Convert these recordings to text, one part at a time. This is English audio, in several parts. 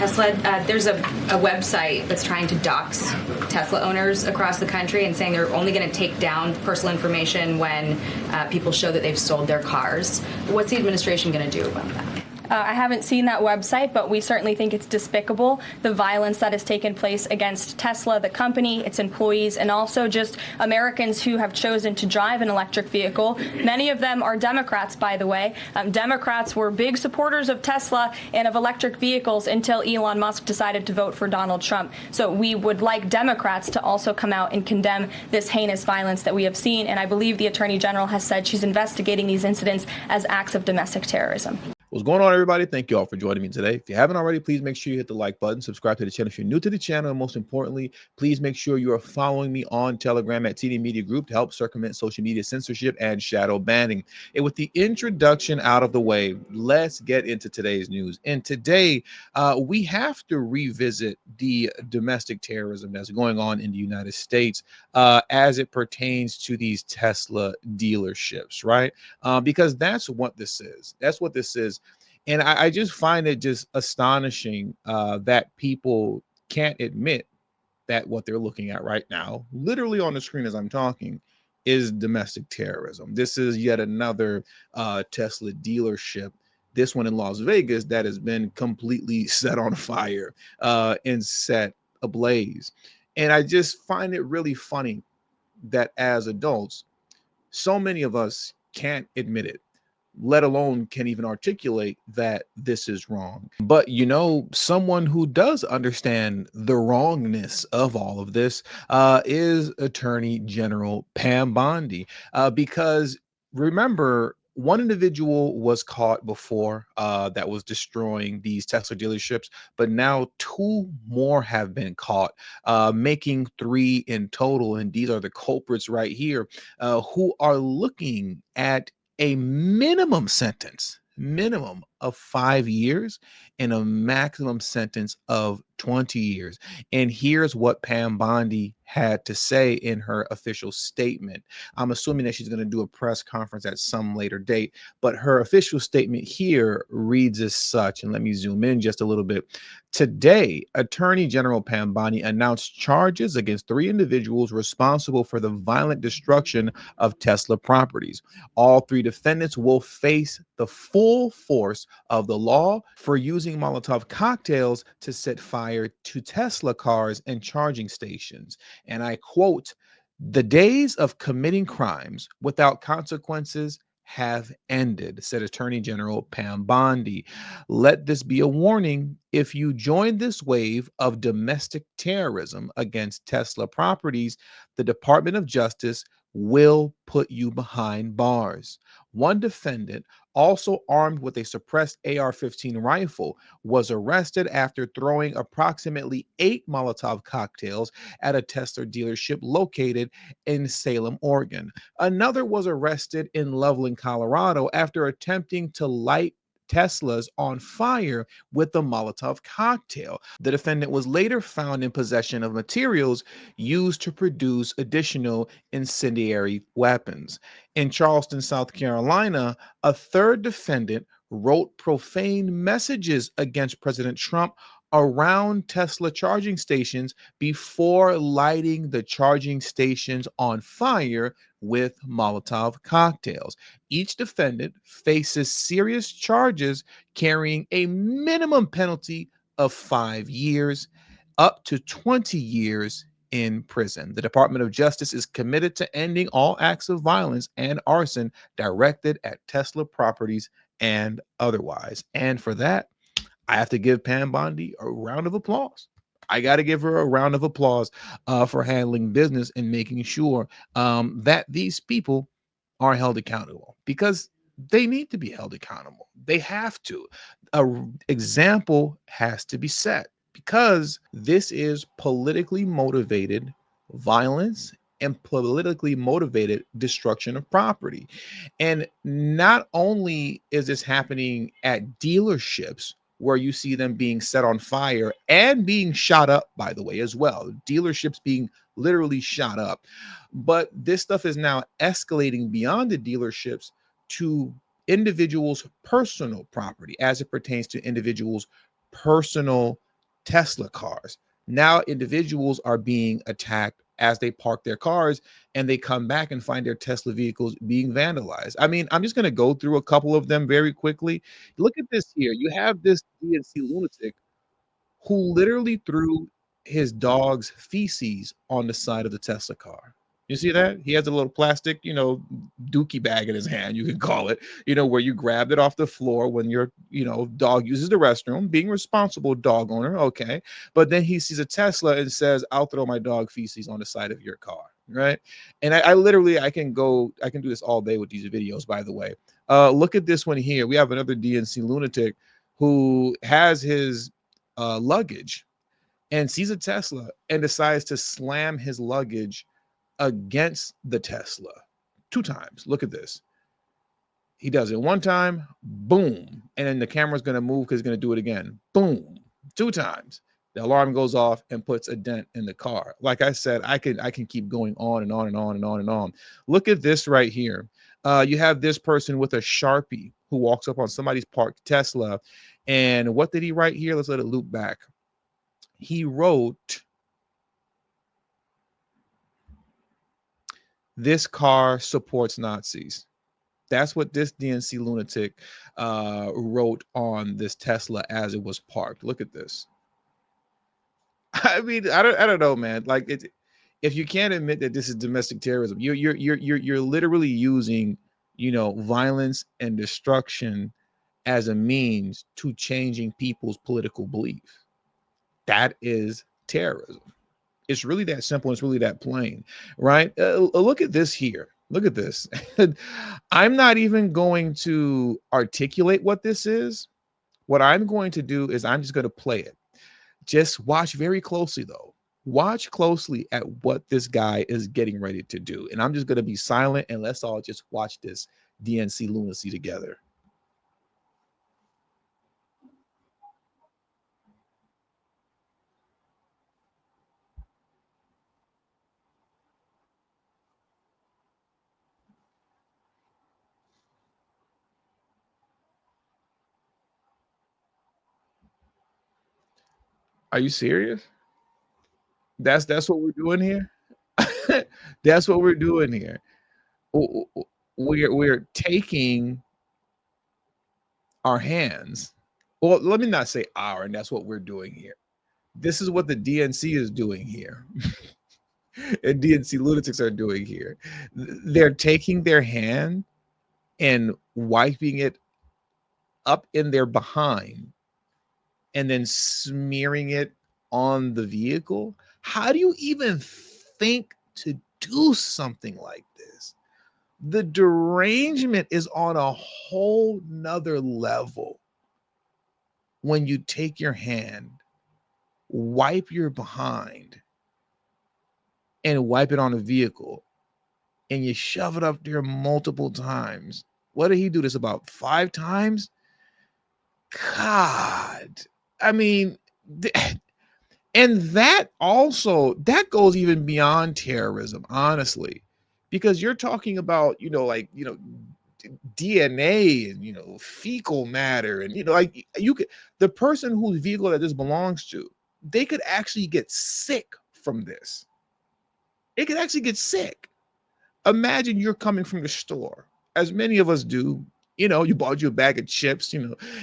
Tesla, there's a website that's trying to dox Tesla owners across the country and saying they're only going to take down personal information when people show that they've sold their cars. What's the administration going to do about that? I haven't seen that website, but we certainly think it's despicable, the violence that has taken place against Tesla, the company, its employees, and also just Americans who have chosen to drive an electric vehicle. Many of them are Democrats, by the way. Democrats were big supporters of Tesla and of electric vehicles until Elon Musk decided to vote for Donald Trump. So we would like Democrats to also come out and condemn this heinous violence that we have seen. And I believe the Attorney General has said she's investigating these incidents as acts of domestic terrorism. What's going on, everybody? Thank you all for joining me today. If you haven't already, please make sure you hit the like button, subscribe to the channel if you're new to the channel, and most importantly, please make sure you are following me on Telegram at TD Media Group to help circumvent social media censorship and shadow banning. And with the introduction out of the way, let's get into today's news. And today, we have to revisit the domestic terrorism that's going on in the United States as it pertains to these Tesla dealerships, right? Because that's what this is. That's what this is. And I just find it just astonishing that people can't admit that what they're looking at right now, literally on the screen as I'm talking, is domestic terrorism. This is yet another Tesla dealership, this one in Las Vegas, that has been completely set on fire and set ablaze. And I just find it really funny that as adults, so many of us can't admit it, let alone can even articulate that this is wrong. But, you know, someone who does understand the wrongness of all of this is Attorney General Pam Bondi, because remember, one individual was caught before that was destroying these Tesla dealerships, but now two more have been caught, making three in total. And these are the culprits right here who are looking at a minimum of 5 years and a maximum sentence of 20 years. And here's what Pam Bondi had to say in her official statement. I'm assuming that she's going to do a press conference at some later date, but her official statement here reads as such. And let me zoom in just a little bit. Today, Attorney General Pam Bondi announced charges against 3 individuals responsible for the violent destruction of Tesla properties. All 3 defendants will face the full force of the law for using Molotov cocktails to set fire to Tesla cars and charging stations. And I quote, "The days of committing crimes without consequences have ended," said Attorney General Pam Bondi. "Let this be a warning. If you join this wave of domestic terrorism against Tesla properties, the Department of Justice will put you behind bars." One defendant, also armed with a suppressed AR-15 rifle, was arrested after throwing approximately 8 Molotov cocktails at a Tesla dealership located in Salem, Oregon. Another was arrested in Loveland, Colorado, after attempting to light Teslas on fire with the Molotov cocktail. The defendant was later found in possession of materials used to produce additional incendiary weapons. In Charleston, South Carolina, a third defendant wrote profane messages against President Trump around Tesla charging stations before lighting the charging stations on fire with Molotov cocktails. Each defendant faces serious charges carrying a minimum penalty of 5 years, up to 20 years in prison. The Department of Justice is committed to ending all acts of violence and arson directed at Tesla properties and otherwise. And for that, I have to give Pam Bondi a round of applause. I got to give her a round of applause for handling business and making sure that these people are held accountable, because they need to be held accountable. They have to. An example has to be set, because this is politically motivated violence and politically motivated destruction of property. And not only is this happening at dealerships, where you see them being set on fire and being shot up, by the way, as well. Dealerships being literally shot up. But this stuff is now escalating beyond the dealerships to individuals' personal property, as it pertains to individuals' personal Tesla cars. Now individuals are being attacked as they park their cars and they come back and find their Tesla vehicles being vandalized. I mean, I'm just going to go through a couple of them very quickly. Look at this here. You have this DNC lunatic who literally threw his dog's feces on the side of the Tesla car. You see that? He has a little plastic, dookie bag in his hand, you can call it, where you grabbed it off the floor when your, dog uses the restroom, being responsible dog owner. Okay. But then he sees a Tesla and says, I'll throw my dog feces on the side of your car. Right. And I literally, I can do this all day with these videos, by the way. Look at this one here. We have another DNC lunatic who has his luggage and sees a Tesla and decides to slam his luggage against the Tesla 2 times. Look at this. He does it 1 time, boom, and then the camera's going to move because he's going to do it again. Boom, 2 times. The alarm goes off and puts a dent in the car. Like I said, I can keep going on and on and on and on and on. Look at this right here. You have this person with a Sharpie who walks up on somebody's parked Tesla. And what did he write here? Let's let it loop back. He wrote, "This car supports Nazis." That's what this DNC lunatic wrote on this Tesla as it was parked. Look at this. I mean, I don't know, man. Like, if you can't admit that this is domestic terrorism, you're literally using, violence and destruction as a means to changing people's political belief. That is terrorism. It's really that simple. It's really that plain, right? Look at this here. Look at this. I'm not even going to articulate what this is. What I'm going to do is I'm just going to play it. Just watch very closely, though. Watch closely at what this guy is getting ready to do. And I'm just going to be silent and let's all just watch this DNC lunacy together. Are you serious? That's what we're doing here. That's what we're doing here. We're taking our hands. Well, let me not say our, and that's what we're doing here. This is what the DNC is doing here. And DNC lunatics are doing here. They're taking their hand and wiping it up in their behind and then smearing it on the vehicle. How do you even think to do something like this? The derangement is on a whole nother level. When you take your hand, wipe your behind, and wipe it on a vehicle, and you shove it up there multiple times. What did he do this about 5 times? God, I mean, and that goes even beyond terrorism, honestly, because you're talking about, DNA and, fecal matter and, like the person whose vehicle that this belongs to, they could actually get sick from this. It could actually get sick. Imagine you're coming from the store, as many of us do. You bought you a bag of chips,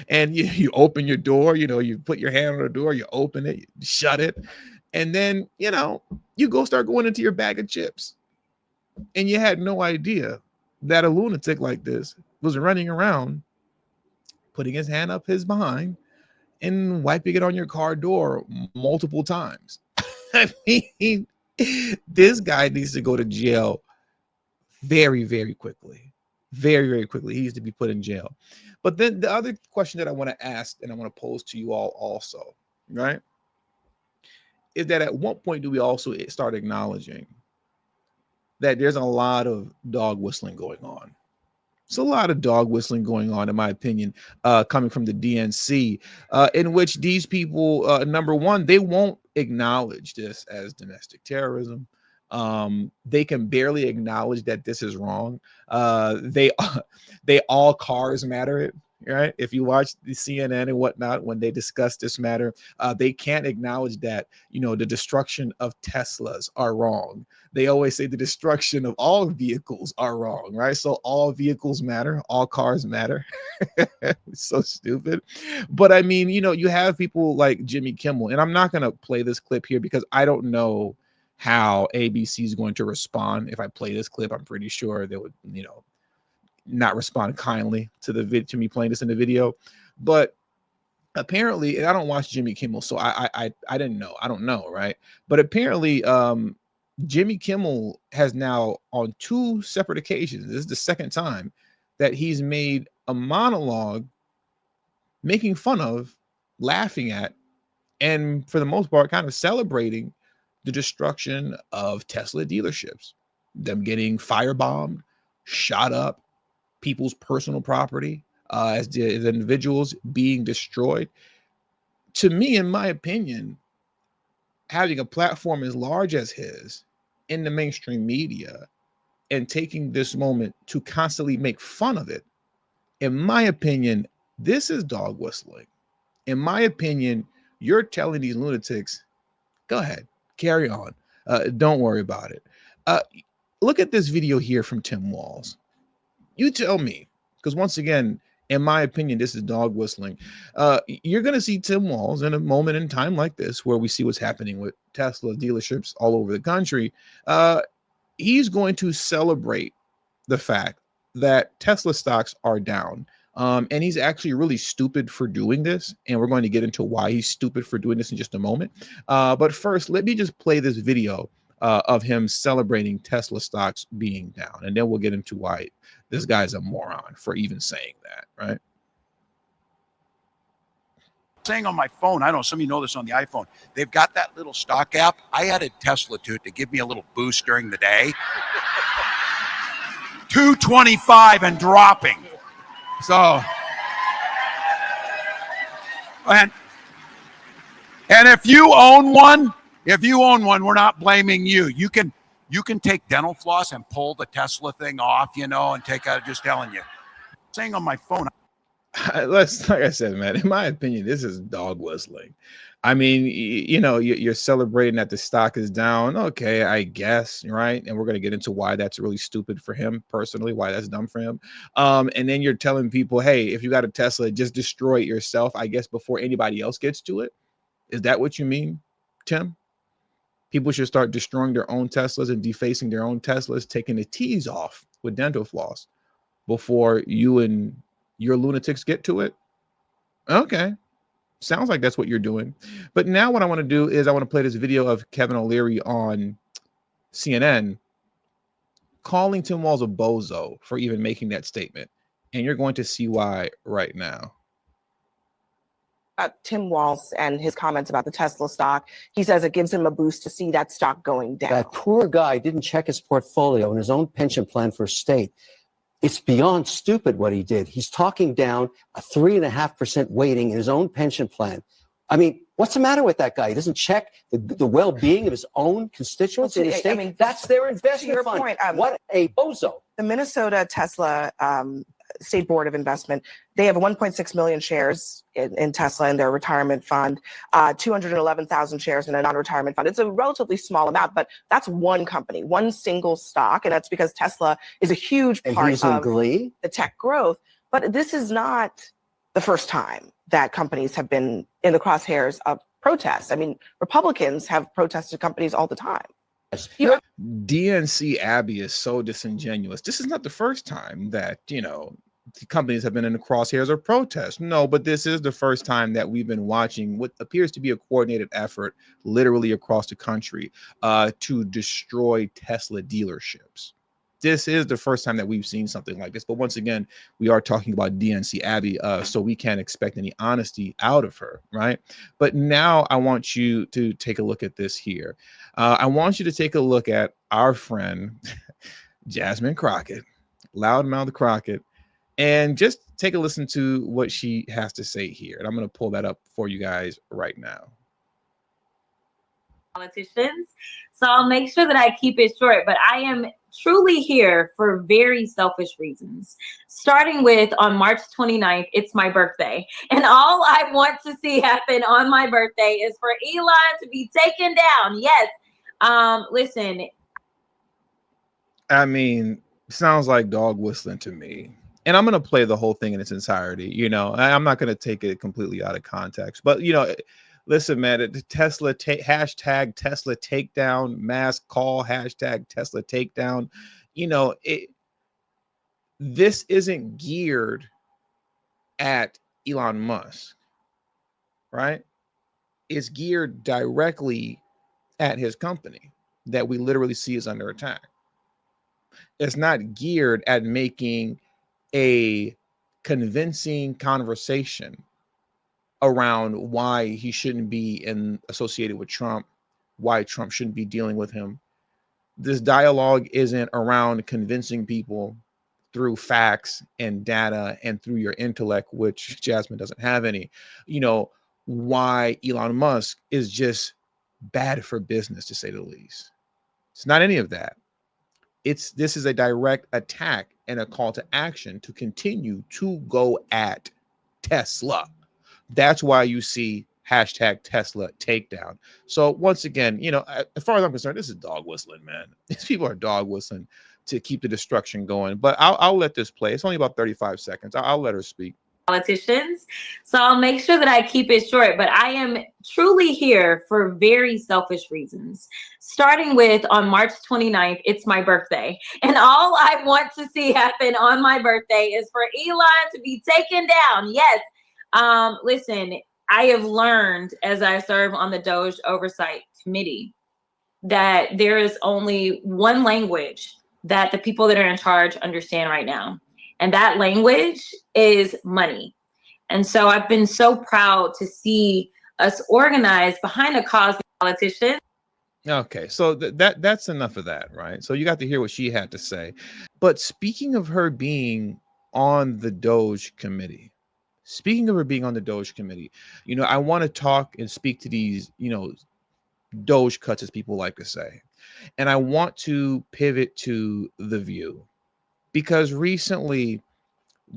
and you open your door, you put your hand on the door, you open it, you shut it, and then, you go start going into your bag of chips. And you had no idea that a lunatic like this was running around, putting his hand up his behind and wiping it on your car door multiple times. I mean, this guy needs to go to jail very, very quickly. Very, very quickly. He needs to be put in jail. But then the other question that I want to ask and I want to pose to you all also, right, is that at what point do we also start acknowledging that there's a lot of dog whistling going on? It's a lot of dog whistling going on, in my opinion, coming from the DNC, in which these people, number one, they won't acknowledge this as domestic terrorism. They can barely acknowledge that this is wrong. They all cars matter. right? If you watch the CNN and whatnot, when they discuss this matter, they can't acknowledge that, you know, the destruction of Teslas are wrong. They always say the destruction of all vehicles are wrong, right? So all vehicles matter, all cars matter. It's so stupid. But I mean, you know, you have people like Jimmy Kimmel, and I'm not going to play this clip here because I don't know how ABC is going to respond. If I play this clip, I'm pretty sure they would, you know, not respond kindly to the vid to me playing this in the video. But apparently, and I don't watch Jimmy Kimmel, so I didn't know. I don't know, right? But apparently, Jimmy Kimmel has now on 2 separate occasions, this is the second time that he's made a monologue making fun of, laughing at, and for the most part, kind of celebrating the destruction of Tesla dealerships, them getting firebombed, shot up, people's personal property, as the individuals being destroyed. To me, in my opinion, having a platform as large as his in the mainstream media and taking this moment to constantly make fun of it, in my opinion, this is dog whistling. In my opinion, you're telling these lunatics, go ahead, carry on. Don't worry about it. Look at this video here from Tim Walz. You tell me, because once again, in my opinion, this is dog whistling. You're going to see Tim Walz in a moment in time like this, where we see what's happening with Tesla dealerships all over the country. He's going to celebrate the fact that Tesla stocks are down. And he's actually really stupid for doing this. And we're going to get into why he's stupid for doing this in just a moment. But first, let me just play this video of him celebrating Tesla stocks being down. And then we'll get into why this guy's a moron for even saying that, right? Saying on my phone, I don't know, some of you know this on the iPhone, they've got that little stock app. I added Tesla to it to give me a little boost during the day. 225 and dropping. So, and if you own one, we're not blaming you. You can take dental floss and pull the Tesla thing off, you know, and take out, just telling you. Saying on my phone. Like I said, man, in my opinion, this is dog whistling. I mean, you know, you're celebrating that the stock is down. Okay, I guess, right? And we're going to get into why that's really stupid for him personally, why that's dumb for him. And then you're telling people, hey, if you got a Tesla, just destroy it yourself, I guess, before anybody else gets to it. Is that what you mean, Tim? People should start destroying their own Teslas and defacing their own Teslas, taking the T's off with dental floss before you and your lunatics get to it. Okay. Sounds like that's what you're doing. But now what I want to do is I want to play this video of Kevin O'Leary on CNN calling Tim Walz a bozo for even making that statement. And you're going to see why right now. Tim Walz and his comments about the Tesla stock. He says it gives him a boost to see that stock going down. That poor guy didn't check his portfolio and his own pension plan for state. It's beyond stupid what he did. He's talking down a 3.5% weighting in his own pension plan. I mean, what's the matter with that guy? He doesn't check the well-being of his own constituents in his state. I mean, that's their investment fund. Point, what a bozo. The Minnesota Tesla State Board of Investment, they have 1.6 million shares in Tesla in their retirement fund, 211,000 shares in a non-retirement fund. It's a relatively small amount, but that's one company, one single stock, and that's because Tesla is a huge part of the tech growth. But this is not the first time that companies have been in the crosshairs of protests. I mean, Republicans have protested companies all the time. DNC Abby is so disingenuous. This is not the first time that, you know, companies have been in the crosshairs of protest. No, but this is the first time that we've been watching what appears to be a coordinated effort literally across the country to destroy Tesla dealerships. This is the first time that we've seen something like this. But once again, we are talking about DNC Abby, so we can't expect any honesty out of her, right? But now I want you to take a look at this here. I want you to take a look at our friend, Jasmine Crockett, Loudmouth Crockett, and just take a listen to what she has to say here. And I'm going to pull that up for you guys right now. politicians. So I'll make sure that I keep it short, but I am truly here for very selfish reasons. Starting with on March 29th, it's my birthday. And all I want to see happen on my birthday is for Elon to be taken down. Yes. Listen. I mean, sounds like dog whistling to me. And I'm going to play the whole thing in its entirety. You know, I'm not going to take it completely out of context, but you know, listen, man, hashtag Tesla takedown, mass call, hashtag Tesla takedown. You know, this isn't geared at Elon Musk, right? It's geared directly at his company that we literally see is under attack. It's not geared at making a convincing conversation around why he shouldn't be associated with Trump, why Trump shouldn't be dealing with him. This dialogue isn't around convincing people through facts and data and through your intellect, which Jasmine doesn't have any, you know, why Elon Musk is just bad for business, to say the least. It's not any of that. This is a direct attack and a call to action to continue to go at Tesla. That's why you see hashtag Tesla takedown. So once again, you know, as far as I'm concerned, this is dog whistling, man. These people are dog whistling to keep the destruction going. But I'll let this play. It's only about 35 seconds. I'll let her speak. Politicians. So I'll make sure that I keep it short, but I am truly here for very selfish reasons. Starting with on March 29th, it's my birthday. And all I want to see happen on my birthday is for Elon to be taken down. Yes. Listen, I have learned as I serve on the Doge Oversight Committee that there is only one language that the people that are in charge understand right now. And that language is money. And so I've been so proud to see us organize behind a cause of politicians. Okay, so that's enough of that, right? So you got to hear what she had to say. But speaking of her being on the Doge committee, you know, I want to talk and speak to these, you know, Doge cuts, as people like to say. And I want to pivot to The View, because recently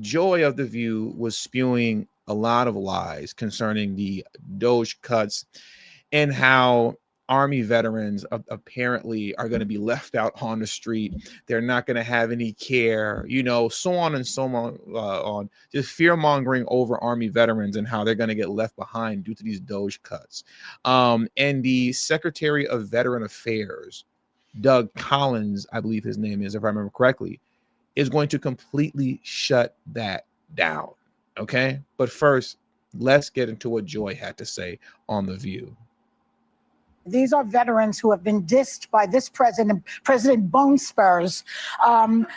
Joy of The View was spewing a lot of lies concerning the Doge cuts and how Army veterans apparently are going to be left out on the street. They're not going to have any care, you know, so on and so on just fear mongering over Army veterans and how they're going to get left behind due to these Doge cuts. And the Secretary of Veteran Affairs, Doug Collins, I believe his name is, if I remember correctly, is going to completely shut that down. Okay. But first, let's get into what Joy had to say on The View. These are veterans who have been dissed by this president, President Bone Spurs.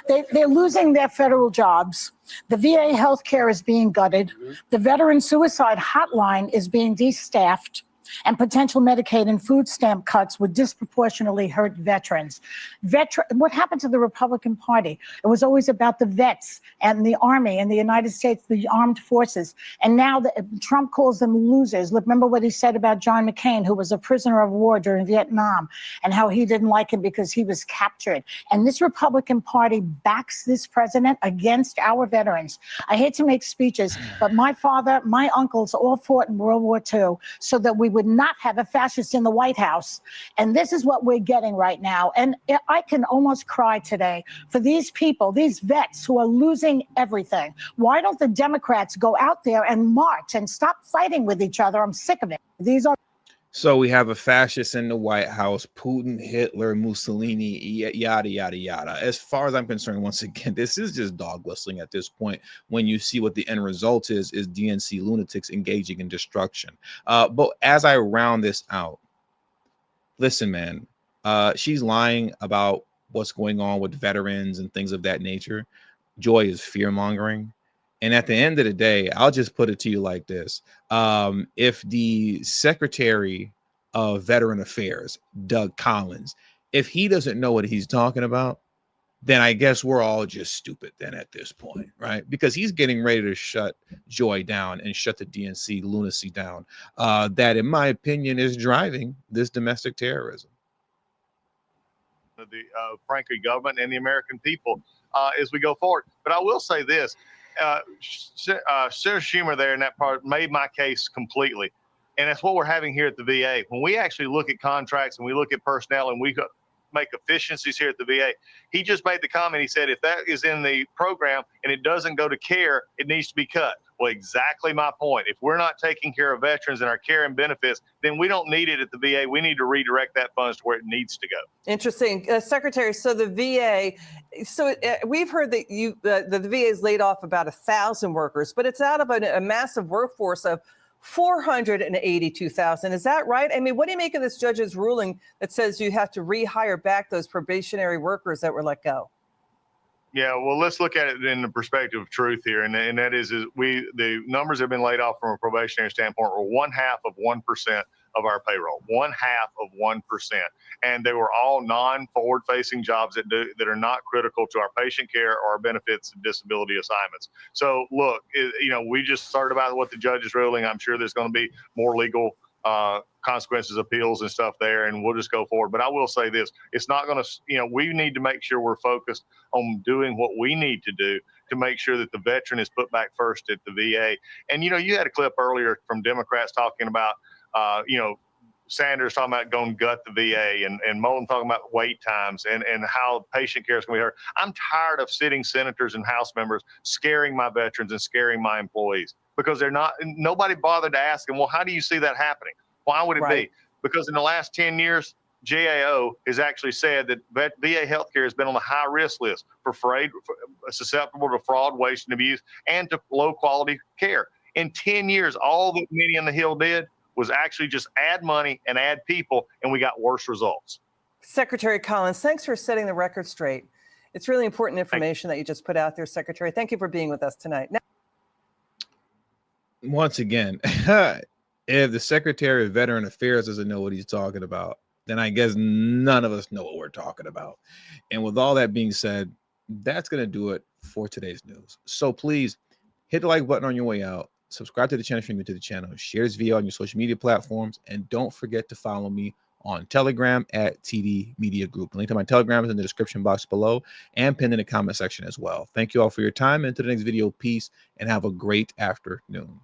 They're losing their federal jobs. The VA healthcare is being gutted. The veteran suicide hotline is being destaffed. And potential Medicaid and food stamp cuts would disproportionately hurt veterans. What happened to the Republican Party? It was always about the vets and the Army and the United States, the armed forces. And now Trump calls them losers. Remember what he said about John McCain, who was a prisoner of war during Vietnam, and how he didn't like him because he was captured. And this Republican Party backs this president against our veterans. I hate to make speeches, but my father, my uncles all fought in World War II so that we would not have a fascist in the White House. And this is what we're getting right now. And I can almost cry today for these people, these vets who are losing everything. Why don't the Democrats go out there and march and stop fighting with each other? I'm sick of it. So we have a fascist in the White House, Putin, Hitler, Mussolini, yada, yada, yada. As far as I'm concerned, once again, this is just dog whistling at this point when you see what the end result is DNC lunatics engaging in destruction. But as I round this out, listen, man, she's lying about what's going on with veterans and things of that nature. Joy is fear-mongering. And at the end of the day, I'll just put it to you like this. If the Secretary of Veteran Affairs, Doug Collins, if he doesn't know what he's talking about, then I guess we're all just stupid then at this point, right? Because he's getting ready to shut Joy down and shut the DNC lunacy down. That, in my opinion, is driving this domestic terrorism. The frankly, government and the American people as we go forward. But I will say this: Senator Schumer there in that part made my case completely, and that's what we're having here at the VA. When we actually look at contracts and we look at personnel and we make efficiencies here at the VA, he just made the comment. He said, if that is in the program and it doesn't go to care, it needs to be cut. Well, exactly my point. If we're not taking care of veterans and our care and benefits, then we don't need it at the VA. We need to redirect that funds to where it needs to go. Interesting. Secretary, so the VA, we've heard that the VA has laid off about 1,000 workers, but it's out of a massive workforce of 482,000. Is that right? I mean, what do you make of this judge's ruling that says you have to rehire back those probationary workers that were let go? Yeah, well, let's look at it in the perspective of truth here, and that is the numbers that have been laid off from a probationary standpoint were 0.5% of our payroll, 0.5%, and they were all non-forward-facing jobs that are not critical to our patient care or our benefits and disability assignments. So, look, we just started about what the judge is ruling. I'm sure there's going to be more legal consequences, appeals and stuff there, and we'll just go forward. But I will say this, it's not going to, we need to make sure we're focused on doing what we need to do to make sure that the veteran is put back first at the VA. And, you had a clip earlier from Democrats talking about, Sanders talking about going gut the VA and Mullen talking about wait times and how patient care is going to be hurt. I'm tired of sitting senators and House members scaring my veterans and scaring my employees because nobody bothered to ask them, well, how do you see that happening? Why would it be? Because in the last 10 years, GAO has actually said that VA healthcare has been on the high risk list for susceptible to fraud, waste, and abuse, and to low quality care. In 10 years, all that Committee on the Hill did was actually just add money and add people, and we got worse results. Secretary Collins, thanks for setting the record straight. It's really important information that you just put out there, Secretary. Thank you for being with us tonight. Once again, if the Secretary of Veteran Affairs doesn't know what he's talking about, then I guess none of us know what we're talking about. And with all that being said, that's going to do it for today's news. So please hit the like button on your way out. Subscribe to the channel if you're new to the channel. Share this video on your social media platforms. And don't forget to follow me on Telegram at TD Media Group. The link to my Telegram is in the description box below and pinned in the comment section as well. Thank you all for your time. And to the next video, peace and have a great afternoon.